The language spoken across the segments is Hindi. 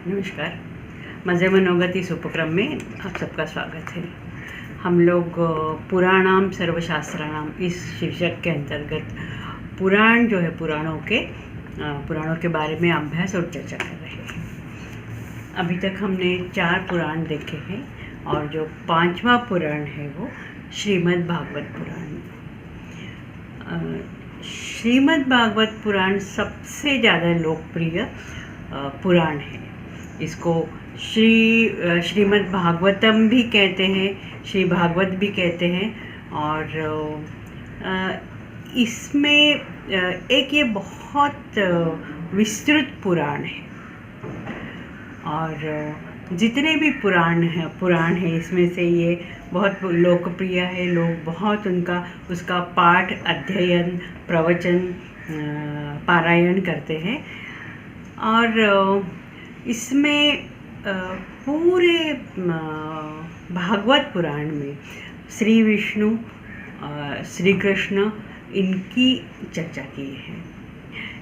नमस्कार। मज़े मनोगत इस उपक्रम में आप सबका स्वागत है। हम लोग पुराणाम सर्वशास्त्राणाम इस शीर्षक के अंतर्गत पुराण जो है पुराणों के बारे में अभ्यास और चर्चा कर रहे हैं। अभी तक हमने 4 पुराण देखे हैं और जो 5वां पुराण है वो श्रीमद् भागवत पुराण। श्रीमद् भागवत पुराण सबसे ज़्यादा लोकप्रिय पुराण है। इसको श्रीमद् भागवतम भी कहते हैं, श्री भागवत भी कहते हैं। और इसमें एक ये बहुत विस्तृत पुराण है और जितने भी पुराण हैं इसमें से ये बहुत लोकप्रिय है। लोग बहुत उसका पाठ, अध्ययन, प्रवचन, पारायण करते हैं। और इसमें पूरे भागवत पुराण में श्री विष्णु, श्री कृष्ण, इनकी चर्चा की है।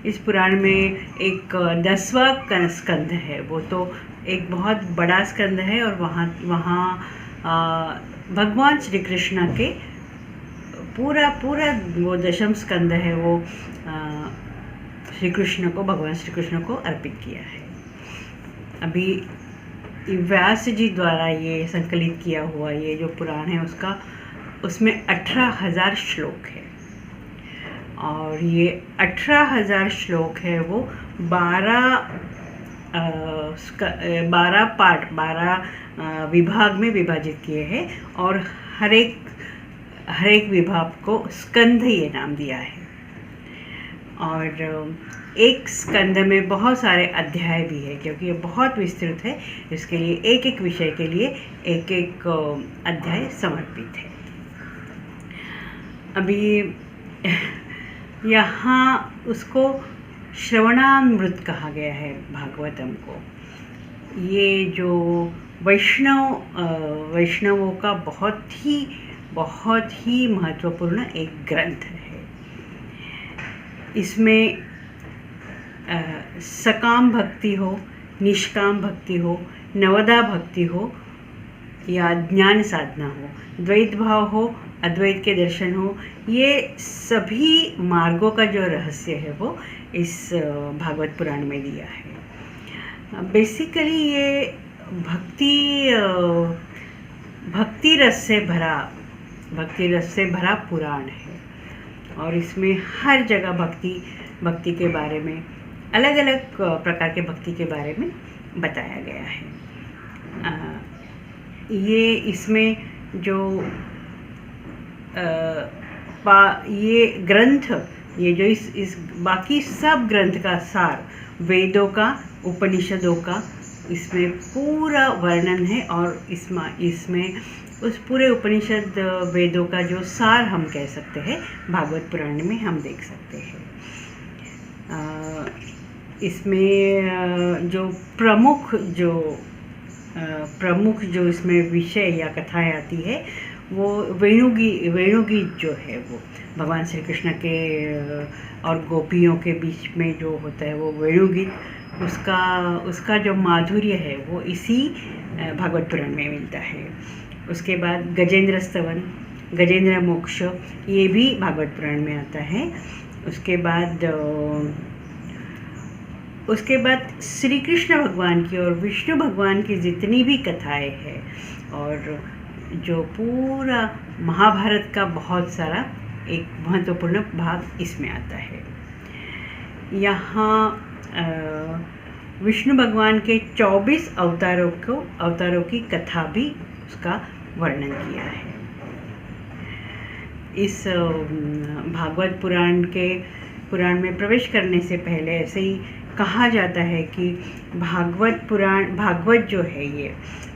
इस पुराण में एक 10वां स्कंद है, वो तो एक बहुत बड़ा स्कंद है और वहाँ भगवान श्री कृष्ण के पूरा वो 10वां स्कंद है वो भगवान श्री कृष्ण को अर्पित किया है। अभी व्यास जी द्वारा ये संकलित किया हुआ ये जो पुराण है उसमें 18,000 श्लोक है और ये 18,000 श्लोक है वो 12 विभाग में विभाजित किए हैं और हर एक विभाग को स्कंध ये नाम दिया है। और एक स्कंद में बहुत सारे अध्याय भी है, क्योंकि ये बहुत विस्तृत है। इसके लिए एक विषय के लिए एक अध्याय समर्पित है। अभी यहाँ उसको श्रवणामृत कहा गया है भागवतम को। ये जो वैष्णवों का बहुत ही महत्वपूर्ण एक ग्रंथ है। इसमें सकाम भक्ति हो, निष्काम भक्ति हो, नवदा भक्ति हो या ज्ञान साधना हो, द्वैत भाव हो, अद्वैत के दर्शन हो, ये सभी मार्गों का जो रहस्य है वो इस भागवत पुराण में दिया है। बेसिकली ये भक्ति रस से भरा पुराण है और इसमें हर जगह भक्ति के बारे में, अलग अलग प्रकार के भक्ति के बारे में बताया गया है। ये इसमें जो ये ग्रंथ, ये जो इस बाकी सब ग्रंथ का सार, वेदों का, उपनिषदों का इसमें पूरा वर्णन है और इसमें उस पूरे उपनिषद वेदों का जो सार हम कह सकते हैं भागवत पुराण में हम देख सकते हैं। इसमें जो प्रमुख जो इसमें विषय या कथाएं आती है वो वेणुगीत जो है वो भगवान श्री कृष्ण के और गोपियों के बीच में जो होता है वो वेणुगीत, उसका जो माधुर्य है वो इसी भागवत पुराण में मिलता है। उसके बाद गजेंद्र स्तवन, गजेंद्र मोक्ष, ये भी भागवत पुराण में आता है। उसके बाद श्री कृष्ण भगवान की और विष्णु भगवान की जितनी भी कथाएं हैं और जो पूरा महाभारत का बहुत सारा एक महत्वपूर्ण भाग इसमें आता है। यहाँ विष्णु भगवान के 24 अवतारों की कथा भी उसका वर्णन किया है। इस भागवत पुराण में प्रवेश करने से पहले ऐसे ही कहा जाता है कि भागवत जो है ये,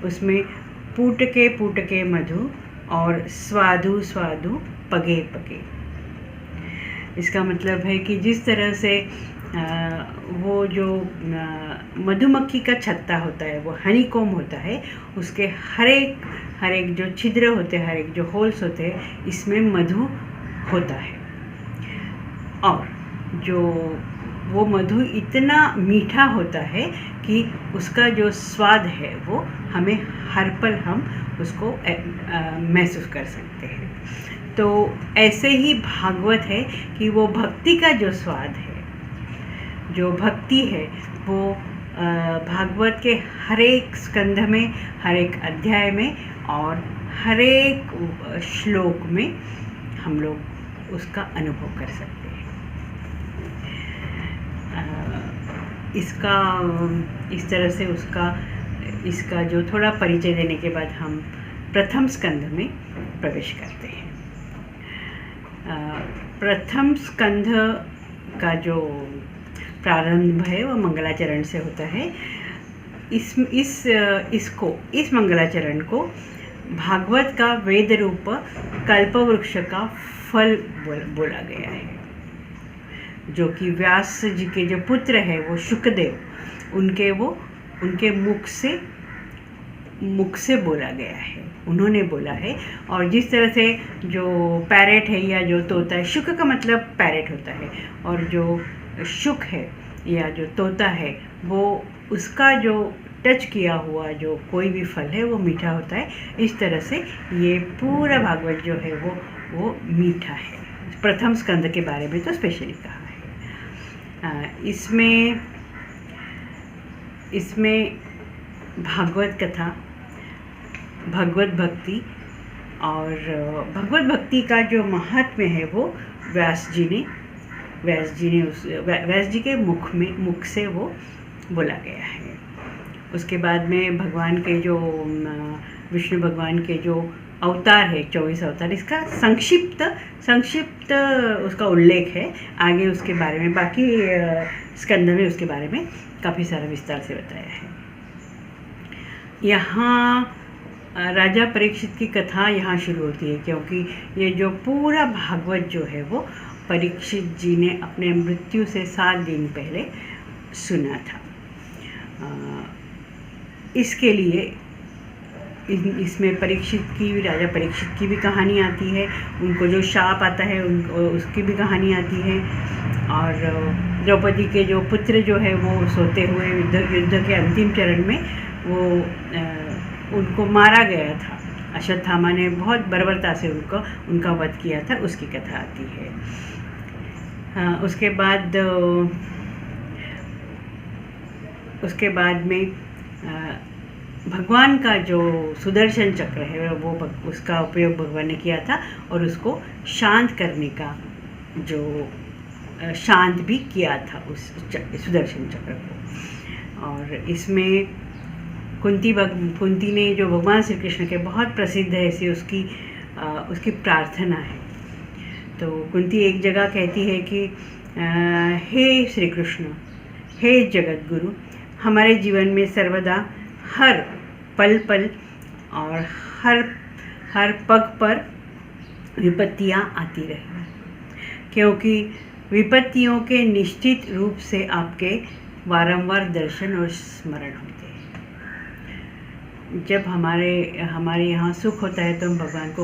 उसमें पूटके मधु और स्वादु पगे पगे। इसका मतलब है कि जिस तरह से वो जो मधुमक्खी का छत्ता होता है, वो हनीकॉम्ब होता है, उसके हर एक जो छिद्र होते हैं, हर एक जो होल्स होते हैं, इसमें मधु होता है। और जो वो मधु इतना मीठा होता है कि उसका जो स्वाद है वो हमें हर पल हम उसको महसूस कर सकते हैं। तो ऐसे ही भागवत है कि वो भक्ति का जो स्वाद है, जो भक्ति है, वो भागवत के हर एक स्कंध में, हर एक अध्याय में और हर एक श्लोक में हम लोग उसका अनुभव कर सकते हैं। इसका इस तरह से इसका जो थोड़ा परिचय देने के बाद हम प्रथम स्कंध में प्रवेश करते हैं। प्रथम स्कंध का जो प्रारंभ है वो मंगलाचरण से होता है। इस मंगलाचरण को भागवत का वेद रूप कल्पवृक्ष का फल बोला गया है, जो कि व्यास जी के जो पुत्र है वो शुकदेव, उनके मुख से बोला गया है, उन्होंने बोला है। और जिस तरह से जो पैरेट है या जो तोता है, शुक का मतलब पैरेट होता है, और जो शुक है या जो तोता है वो उसका जो टच किया हुआ जो कोई भी फल है वो मीठा होता है। इस तरह से ये पूरा भागवत जो है वो मीठा है। प्रथम स्कंद के बारे में तो स्पेशली कहा है। इसमें भागवत कथा, भगवत भक्ति और भगवत भक्ति का जो महात्म्य है वो व्यास जी के मुख से वो बोला गया है। उसके बाद में भगवान के जो विष्णु भगवान के जो अवतार है, 24 अवतार, इसका संक्षिप्त उसका उल्लेख है। आगे उसके बारे में बाकी स्कंद में उसके बारे में काफ़ी सारा विस्तार से बताया है। यहाँ राजा परीक्षित की कथा यहाँ शुरू होती है, क्योंकि ये जो पूरा भागवत जो है वो परीक्षित जी ने अपने मृत्यु से 7 दिन पहले सुना था। इसके लिए इसमें राजा परीक्षित की भी कहानी आती है, उनको जो शाप आता है उसकी भी कहानी आती है, और द्रौपदी के जो पुत्र जो है वो सोते हुए युद्ध के अंतिम चरण में उनको मारा गया था। अश्वत्थामा ने बहुत बर्बरता से उनका वध किया था, उसकी कथा आती है। उसके बाद में भगवान का जो सुदर्शन चक्र है वो उसका उपयोग भगवान ने किया था, और उसको शांत करने का जो शांत भी किया था उस सुदर्शन चक्र को। और इसमें कुंती ने जो भगवान श्री कृष्ण के बहुत प्रसिद्ध है ऐसी उसकी प्रार्थना है। तो कुंती एक जगह कहती है कि हे श्री कृष्ण, हे जगत गुरु, हमारे जीवन में सर्वदा हर पल और हर पग पर विपत्तियां आती रही, क्योंकि विपत्तियों के निश्चित रूप से आपके वारंवार दर्शन और स्मरण होते हैं। जब हमारे यहाँ सुख होता है तो हम भगवान को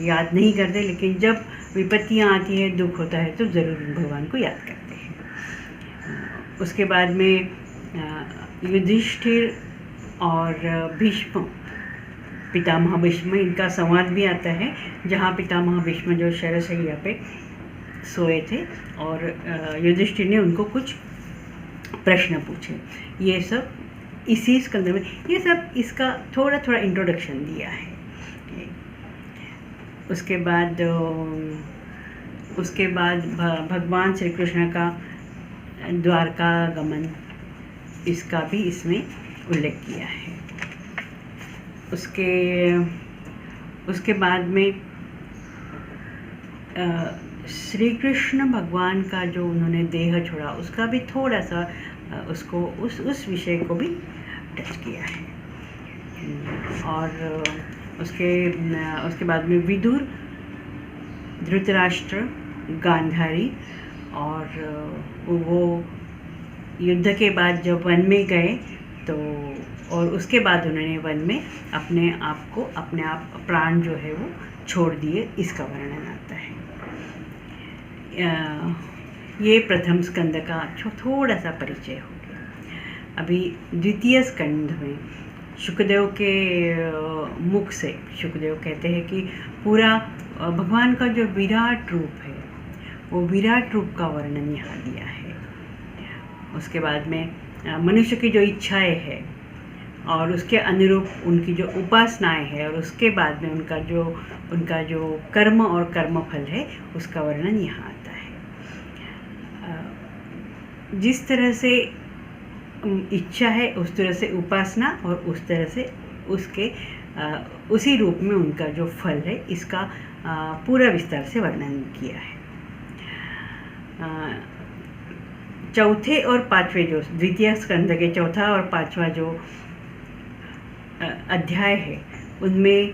याद नहीं करते, लेकिन जब विपत्तियाँ आती हैं, दुख होता है, तो ज़रूर भगवान को याद करते हैं। उसके बाद में युधिष्ठिर और भीष्म, पितामह भीष्म, इनका संवाद भी आता है, जहाँ पितामह भीष्म जो शरशैया पे सोए थे और युधिष्ठिर ने उनको कुछ प्रश्न पूछे। ये सब इसी स्कंद में, ये सब इसका थोड़ा थोड़ा इंट्रोडक्शन दिया है। उसके बाद भगवान श्री कृष्ण का द्वारका गमन, इसका भी इसमें उल्लेख किया है। उसके बाद में श्री कृष्ण भगवान का जो उन्होंने देह छोड़ा, उसका भी थोड़ा सा उसको उस विषय को भी टच किया है। और उसके बाद में विदुर, धृतराष्ट्र, गांधारी, और वो युद्ध के बाद जब वन में गए तो, और उसके बाद उन्होंने वन में अपने आप प्राण जो है वो छोड़ दिए, इसका वर्णन आता है। ये प्रथम स्कंद का थोड़ा सा परिचय हो गया। अभी द्वितीय स्कंद में शुकदेव के मुख से शुकदेव कहते हैं कि पूरा भगवान का जो विराट रूप है वो विराट रूप का वर्णन यहाँ दिया है। उसके बाद में मनुष्य की जो इच्छाएं है और उसके अनुरूप उनकी जो उपासनाएं है और उसके बाद में उनका जो कर्म और कर्मफल है उसका वर्णन यहाँ आता है। जिस तरह से इच्छा है उस तरह से उपासना और उस तरह से उसी रूप में उनका जो फल है इसका पूरा विस्तार से वर्णन किया है। चौथे और पांचवें जो द्वितीय स्कंद के चौथा और पांचवा जो अध्याय है उनमें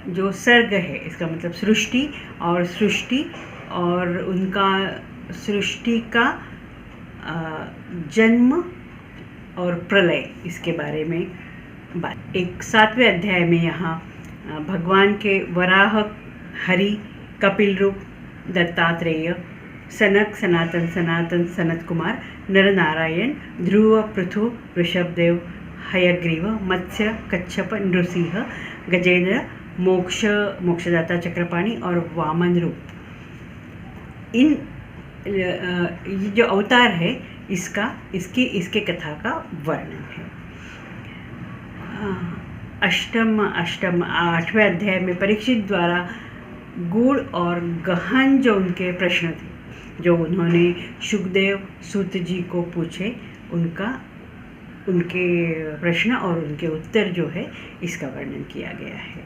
जो सर्ग है, इसका मतलब सृष्टि और उनका सृष्टि का जन्म और प्रलय, इसके बारे में बात। एक सातवें अध्याय में यहाँ भगवान के वराह, हरि, कपिल रूप, दत्तात्रेय, सनक, सनातन, सनत कुमार, नर नारायण, ध्रुव, पृथु, ऋषभदेव, हयग्रीव, मत्स्य, कच्छप, नृसिंह, गजेंद्र, मोक्षदाता चक्रपाणि और वामन रूप, ये जो अवतार है इसके कथा का वर्णन है। आठवें अध्याय में परीक्षित द्वारा गूढ़ और गहन जो उनके प्रश्न थे, जो उन्होंने शुकदेव सूत जी को पूछे, उनके प्रश्न और उनके उत्तर जो है इसका वर्णन किया गया है।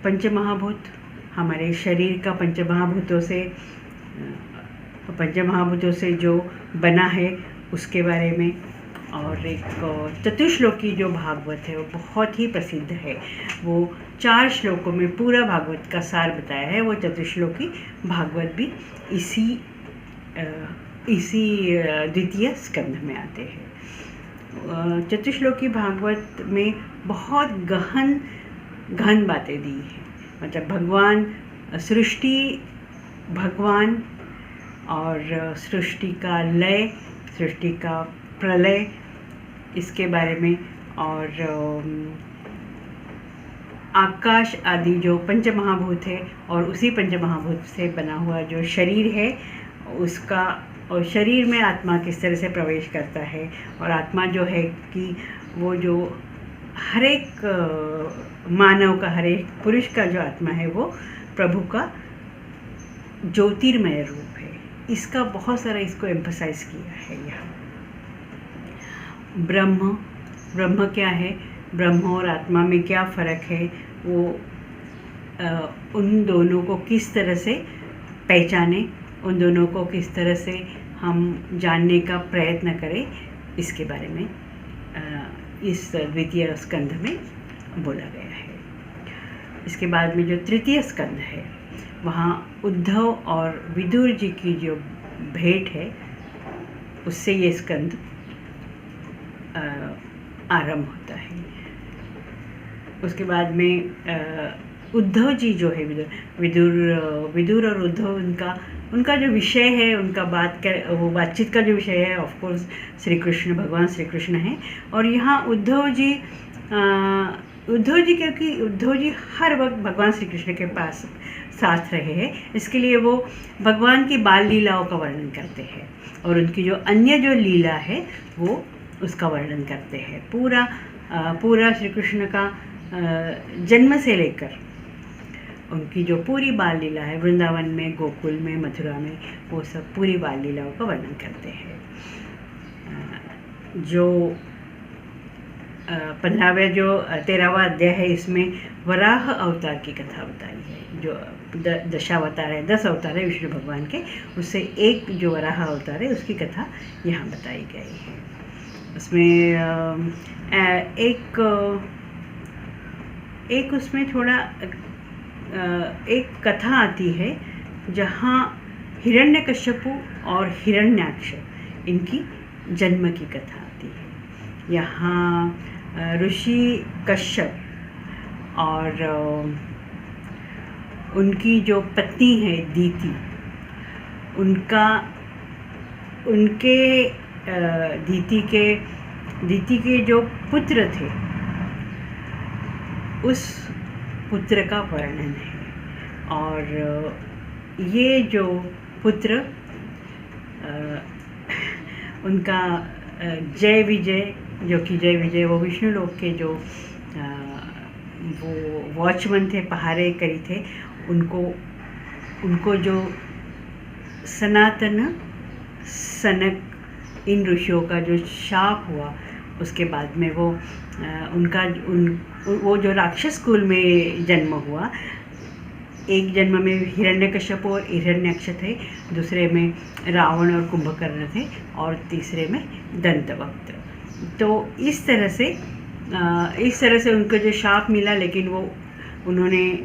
पंचमहाभूत, हमारे शरीर का पंचमहाभूतों से जो बना है उसके बारे में, और एक चतुश्लोकी जो भागवत है वो बहुत ही प्रसिद्ध है। वो 4 श्लोकों में पूरा भागवत का सार बताया है। वो चतुश्लोकी भागवत भी इसी द्वितीय स्कंध में आते हैं। चतुश्लोकी भागवत में बहुत गहन बातें दी है, मतलब भगवान और सृष्टि का लय, सृष्टि का प्रलय, इसके बारे में, और आकाश आदि जो पंचमहाभूत है और उसी पंचमहाभूत से बना हुआ जो शरीर है उसका, और शरीर में आत्मा किस तरह से प्रवेश करता है, और आत्मा जो है कि वो जो हर एक मानव का, हर एक पुरुष का जो आत्मा है वो प्रभु का ज्योतिर्मय रूप है। इसका बहुत सारा इसको एम्फसाइज किया है यहाँ। ब्रह्म क्या है, ब्रह्म और आत्मा में क्या फ़र्क है, वो उन दोनों को किस तरह से पहचाने, उन दोनों को किस तरह से हम जानने का प्रयत्न करें, इसके बारे में इस द्वितीय स्कंध में बोला गया है। इसके बाद में जो तृतीय स्कंध है वहाँ उद्धव और विदुर जी की जो भेंट है उससे ये स्कंध आरंभ होता है। उसके बाद में उद्धव जी जो है विदुर और उद्धव, उनका जो विषय है, वो बातचीत का जो विषय है ऑफ कोर्स भगवान श्री कृष्ण है। और यहाँ उद्धव जी क्योंकि उद्धव जी हर वक्त भगवान श्री कृष्ण के पास साथ रहे हैं, इसके लिए वो भगवान की बाल लीलाओं का वर्णन करते हैं और उनकी जो अन्य जो लीला है वो उसका वर्णन करते हैं। पूरा श्री कृष्ण का जन्म से लेकर उनकी जो पूरी बाल लीला है, वृंदावन में, गोकुल में, मथुरा में, वो सब पूरी बाल लीलाओं का वर्णन करते हैं। जो 15वां जो 13वां अध्याय है, इसमें वराह अवतार की कथा बताई है। जो दशावतार है, 10 अवतार है विष्णु भगवान के, उससे एक जो वराह अवतार है उसकी कथा यहाँ बताई गई है। उसमें एक उसमें थोड़ा एक कथा आती है जहाँ हिरण्यकश्यपु और हिरण्याक्ष, इनकी जन्म की कथा आती है। यहाँ ऋषि कश्यप और उनकी जो पत्नी है दीति, उनका उनके दीति के जो पुत्र थे उस पुत्र का वर्णन है। और ये जो पुत्र उनका जय विजय, जो कि जय विजय वो विष्णु लोक के जो वो वॉचमैन थे, पहारे करी थे, उनको जो सनातन सनक इन ऋषियों का जो शाप हुआ, उसके बाद में वो वो जो राक्षस कुल में जन्म हुआ, एक जन्म में हिरण्यकश्यप और हिरण्याक्ष थे, दूसरे में रावण और कुंभकर्ण थे, और तीसरे में दंतवक्त्र। तो इस तरह से उनको जो शाप मिला, लेकिन उन्होंने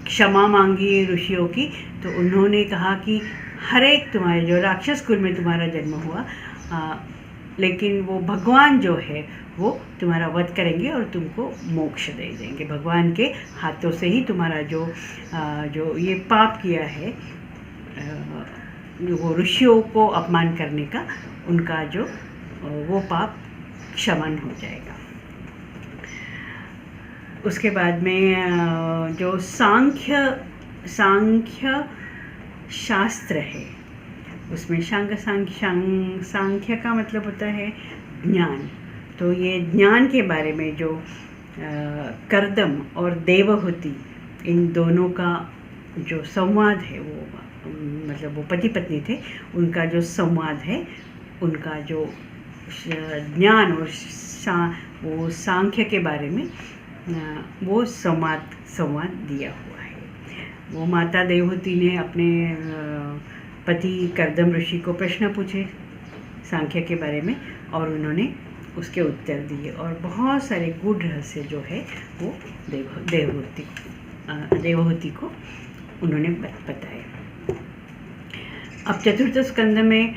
क्षमा मांगी ऋषियों की। तो उन्होंने कहा कि हर एक तुम्हारे जो राक्षस कुल में तुम्हारा जन्म हुआ, लेकिन वो भगवान जो है वो तुम्हारा वध करेंगे और तुमको मोक्ष दे देंगे। भगवान के हाथों से ही तुम्हारा जो ये पाप किया है, वो ऋषियों को अपमान करने का, उनका जो वो पाप क्षमन हो जाएगा। उसके बाद में जो सांख्य शास्त्र है, उसमें सांख्य का मतलब होता है ज्ञान। तो ये ज्ञान के बारे में जो कर्दम और देवहूति, इन दोनों का जो संवाद है, वो मतलब वो पति पत्नी थे, उनका जो संवाद है, उनका जो ज्ञान और वो सांख्य के बारे में वो संवाद दिया हुआ है। वो माता देवहूति ने अपने पति कर्दम ऋषि को प्रश्न पूछे सांख्य के बारे में, और उन्होंने उसके उत्तर दिए, और बहुत सारे गूढ़ रहस्य जो है वो देवहूति को उन्होंने बताया। अब चतुर्थ स्कंद में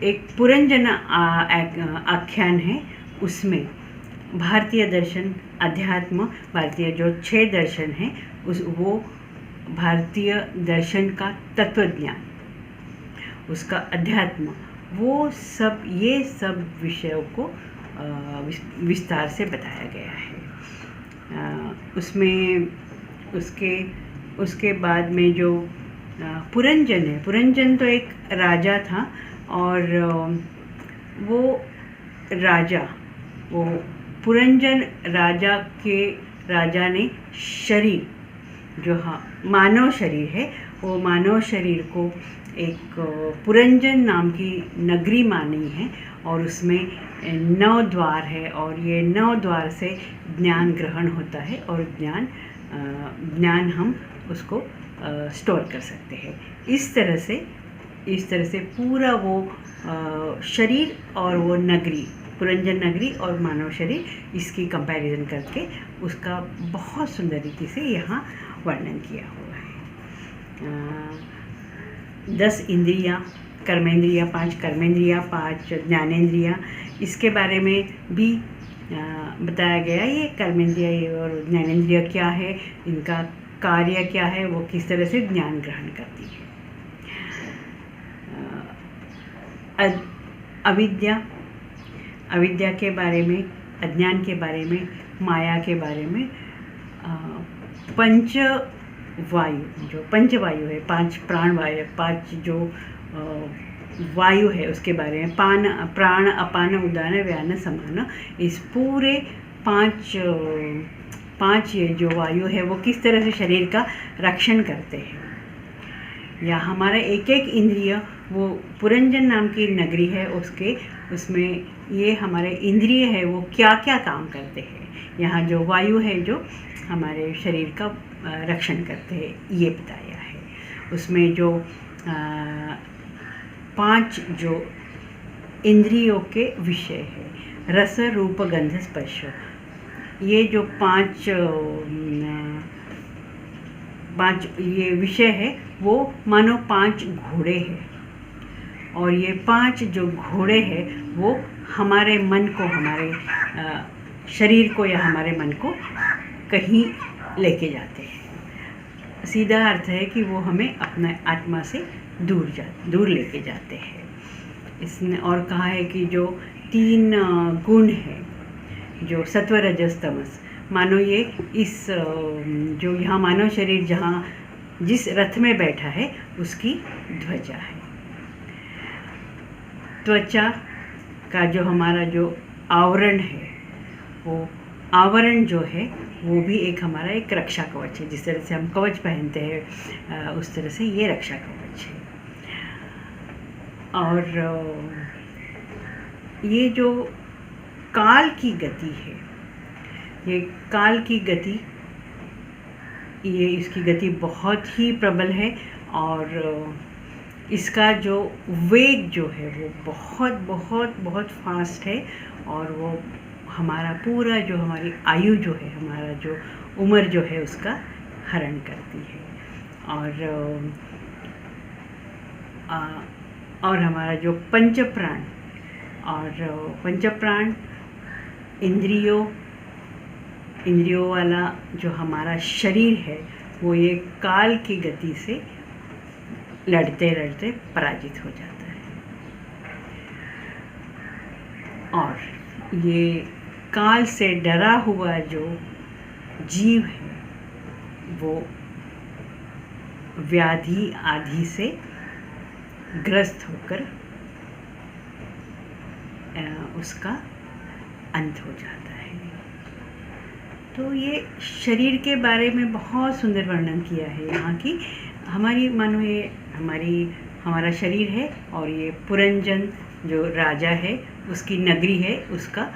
एक पुरंजन आख्यान है, उसमें भारतीय दर्शन, अध्यात्म, भारतीय जो 6 दर्शन हैं, वो भारतीय दर्शन का तत्वज्ञान, उसका अध्यात्म, वो सब, ये सब विषयों को विस्तार से बताया गया है। उसमें उसके बाद में जो पुरंजन है, पुरंजन तो एक राजा था, और वो पुरंजन राजा ने शरीर, जो मानव शरीर है, वो मानव शरीर को एक पुरंजन नाम की नगरी मानी है, और उसमें 9 द्वार है, और ये 9 द्वार से ज्ञान ग्रहण होता है, और ज्ञान हम उसको स्टोर कर सकते हैं। इस तरह से पूरा वो शरीर और वो नगरी, पुरंजन नगरी और मानव शरीर, इसकी कंपैरिजन करके उसका बहुत सुंदर रीति से यहाँ वर्णन किया हुआ है। 10 इंद्रियाँ, कर्मेंद्रियाँ 5, कर्मेंद्रियाँ 5, ज्ञानेंद्रियाँ, इसके बारे में भी बताया गया। ये कर्मेंद्रियाँ और ज्ञानेंद्रियाँ क्या है, इनका कार्य क्या है, वो किस तरह से ज्ञान ग्रहण करती है। अविद्या के बारे में, अज्ञान के बारे में, माया के बारे में, पंचवायु है, 5 प्राण वायु, 5 जो वायु है उसके बारे में, प्राण, अपान, उदान, व्यान, समान, इस पूरे 5 ये जो वायु है वो किस तरह से शरीर का रक्षण करते हैं, या हमारा एक इंद्रिय, वो पुरंजन नाम की नगरी है, उसमें ये हमारे इंद्रिय है, वो क्या क्या काम करते हैं। यहाँ जो वायु है जो हमारे शरीर का रक्षण करते हैं, ये बताया है। उसमें जो 5 जो इंद्रियों के विषय है, रस, रूप, गंध, स्पर्श, ये जो 5 ये विषय है, वो मानो 5 घोड़े हैं, और ये 5 जो घोड़े हैं वो हमारे मन को, हमारे शरीर को या हमारे मन को कहीं लेके जाते हैं। सीधा अर्थ है कि वो हमें अपने आत्मा से दूर लेके जाते हैं। इसने और कहा है कि जो 3 गुण हैं, जो सत्व रजस तमस, मानो ये इस जो यहाँ मानव शरीर जहाँ जिस रथ में बैठा है उसकी ध्वजा है। त्वचा का जो हमारा जो आवरण है, वो आवरण जो है वो भी एक हमारा एक रक्षा कवच है। जिस तरह से हम कवच पहनते हैं उस तरह से ये रक्षा कवच है। और ये जो काल की गति है, ये काल की गति, ये इसकी गति बहुत ही प्रबल है और इसका जो वेग जो है वो बहुत बहुत बहुत फास्ट है। और वो हमारा पूरा जो हमारी आयु जो है, हमारा जो उम्र जो है उसका हरण करती है। और हमारा जो पंच प्राण इंद्रियों वाला जो हमारा शरीर है वो ये काल की गति से लड़ते लड़ते पराजित हो जाता है। और ये काल से डरा हुआ जो जीव है वो व्याधि आदि से ग्रस्त होकर उसका अंत हो जाता है। तो ये शरीर के बारे में बहुत सुंदर वर्णन किया है यहाँ की। हमारी मानो ये हमारा शरीर है और ये पुरंजन जो राजा है उसकी नगरी है, उसका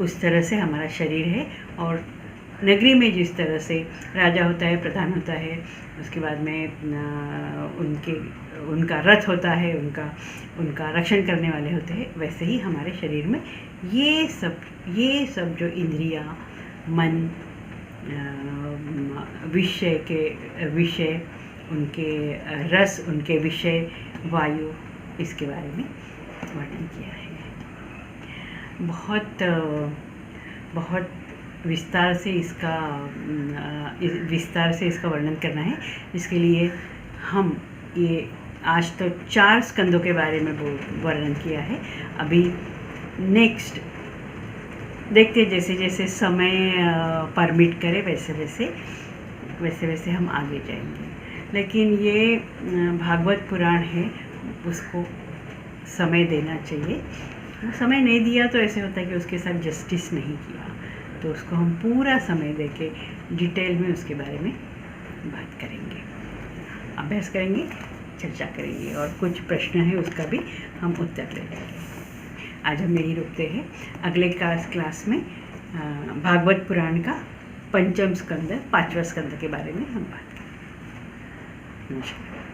उस तरह से हमारा शरीर है। और नगरी में जिस तरह से राजा होता है, प्रधान होता है, उसके बाद में उनका रथ होता है, उनका रक्षण करने वाले होते हैं, वैसे ही हमारे शरीर में ये सब जो इंद्रियां, मन, विषय, उनके रस, उनके विषय, वायु, इसके बारे में वर्णन किया है। बहुत विस्तार से इसका वर्णन करना है, जिसके लिए हम ये आज तो 4 स्कंदों के बारे में वर्णन किया है। अभी नेक्स्ट देखते जैसे जैसे समय परमिट करे वैसे वैसे हम आगे जाएंगे। लेकिन ये भागवत पुराण है, उसको समय देना चाहिए। समय नहीं दिया तो ऐसे होता है कि उसके साथ जस्टिस नहीं किया, तो उसको हम पूरा समय देके डिटेल में उसके बारे में बात करेंगे, अभ्यास करेंगे, चर्चा करेंगे और कुछ प्रश्न है उसका भी हम उत्तर ले लेंगे। आज हम यही रुकते हैं। अगले क्लास में भागवत पुराण का 5वां स्कंद के बारे में हम बात करेंगे। नमस्कार।